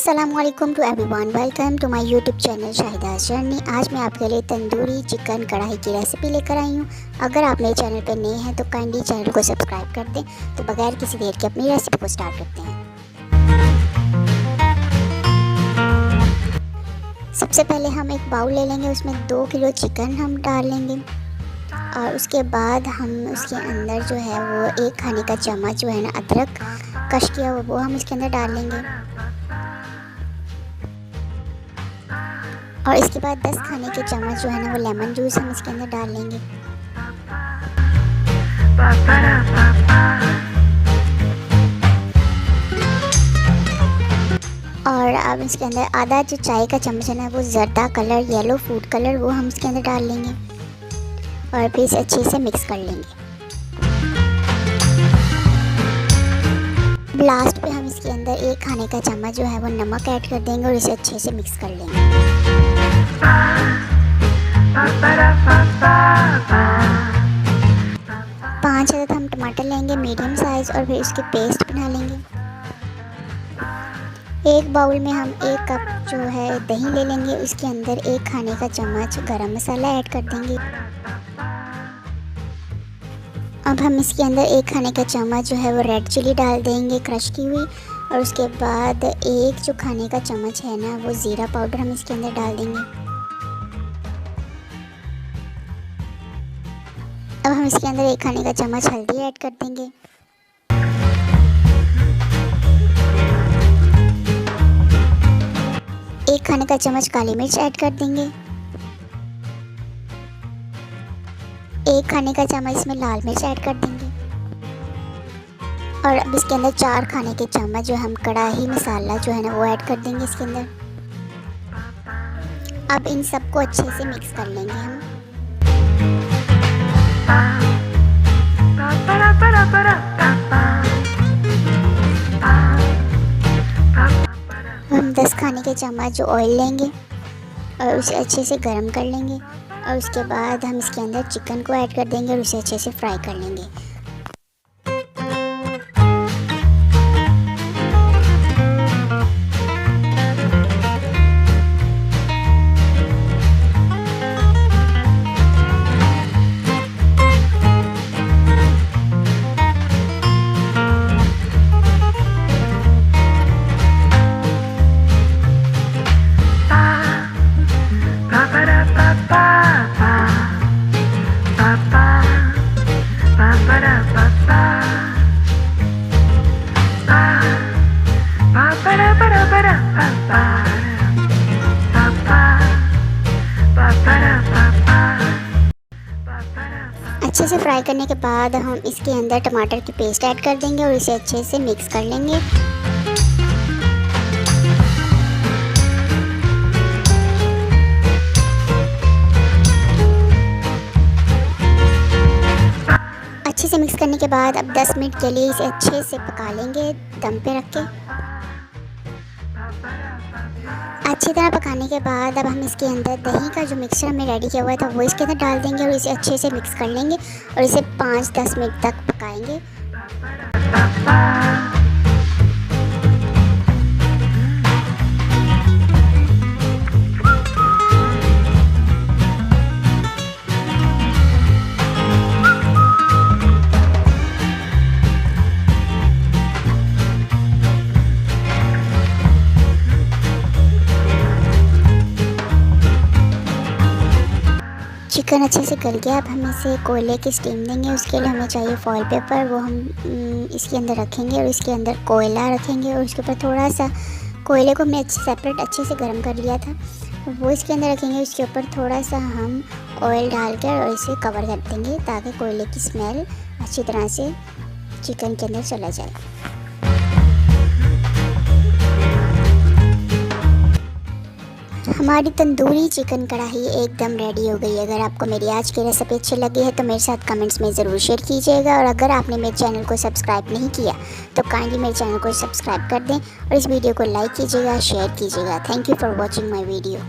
अस्सलामुअलैकुम to everyone, welcome to my YouTube channel Shahida's journey. आज मैं आपके लिए तंदूरी चिकन कढ़ाई की रेसिपी लेकर आई हूँ। अगर आप मेरे चैनल पर नए हैं तो काइंडली चैनल को सब्सक्राइब कर दें। तो बगैर किसी देर के अपनी रेसिपी को स्टार्ट करते हैं। सबसे पहले हम एक बाउल ले लेंगे, उसमें 2 किलो चिकन हम डाल लेंगे और उसके बाद हम उसके अंदर जो है वो 1 खाने का चम्मच जो है ना अदरक कश किया हुआ वो हम इसके अंदर डाल लेंगे और इसके बाद 10 खाने के चम्मच जो है ना वो लेमन जूस हम इसके अंदर डाल लेंगे। और अब इसके अंदर आधा जो चाय का चम्मच है ना वो जर्दा कलर येलो फूड कलर वो हम इसके अंदर डाल लेंगे और फिर इसे अच्छे से मिक्स कर लेंगे। लास्ट पे हम इसके अंदर 1 खाने का चम्मच जो है वो नमक ऐड कर देंगे और इसे अच्छे से मिक्स कर लेंगे। 5 अदद हम टमाटर लेंगे मीडियम साइज़ और फिर इसकी पेस्ट बना लेंगे। 1 बाउल में हम 1 कप जो है दही ले लेंगे, उसके अंदर 1 खाने का चम्मच गरम मसाला ऐड कर देंगे। अब हम इसके अंदर 1 खाने का चम्मच जो है वो रेड चिली डाल देंगे क्रश की हुई और उसके बाद 1 जो खाने का चम्मच है ना वो ज़ीरा पाउडर हम इसके अंदर डाल देंगे। अब हम इसके अंदर 1 खाने का चम्मच हल्दी ऐड कर देंगे। एक खाने का चम्मच काली मिर्च ऐड कर देंगे। 1 खाने का चम्मच इसमें लाल मिर्च ऐड कर देंगे और अब इसके अंदर 4 खाने के चम्मच जो हम कढ़ाई मसाला जो है ना वो ऐड कर देंगे इसके अंदर। अब इन सबको अच्छे से मिक्स कर लेंगे हम 10 खाने के चम्मच जो ऑयल लेंगे और उसे अच्छे से गर्म कर लेंगे और उसके बाद हम इसके अंदर चिकन को ऐड कर देंगे और उसे अच्छे से फ्राई कर लेंगे। अच्छे से फ्राई करने के बाद हम इसके अंदर टमाटर की पेस्ट ऐड कर देंगे और इसे अच्छे से मिक्स कर लेंगे। अच्छे से मिक्स करने के बाद अब 10 मिनट के लिए इसे अच्छे से पका लेंगे दम पे रख के। अच्छी तरह पकाने के बाद अब हम इसके अंदर दही का जो मिक्सचर हमने रेडी किया हुआ था वो इसके अंदर डाल देंगे और इसे अच्छे से मिक्स कर लेंगे और इसे 5-10 मिनट तक पकाएंगे। चिकन अच्छे से गल गया। अब हम इसे कोयले की स्टीम देंगे। उसके लिए हमें चाहिए फॉइल पेपर, वो हम इसके अंदर रखेंगे और इसके अंदर कोयला रखेंगे और उसके ऊपर थोड़ा सा कोयले को हमने सेपरेट अच्छे से गर्म कर लिया था वो इसके अंदर रखेंगे। उसके ऊपर थोड़ा सा हम ऑयल डालकर और इसे कवर कर देंगे ताकि कोयले की स्मेल अच्छी तरह से चिकन के अंदर चला जाए। हमारी तंदूरी चिकन कढ़ाई एकदम रेडी हो गई है। अगर आपको मेरी आज की रेसिपी अच्छी लगी है तो मेरे साथ कमेंट्स में ज़रूर शेयर कीजिएगा और अगर आपने मेरे चैनल को सब्सक्राइब नहीं किया तो काइंडली मेरे चैनल को सब्सक्राइब कर दें और इस वीडियो को लाइक कीजिएगा, शेयर कीजिएगा। Thank you for watching my video.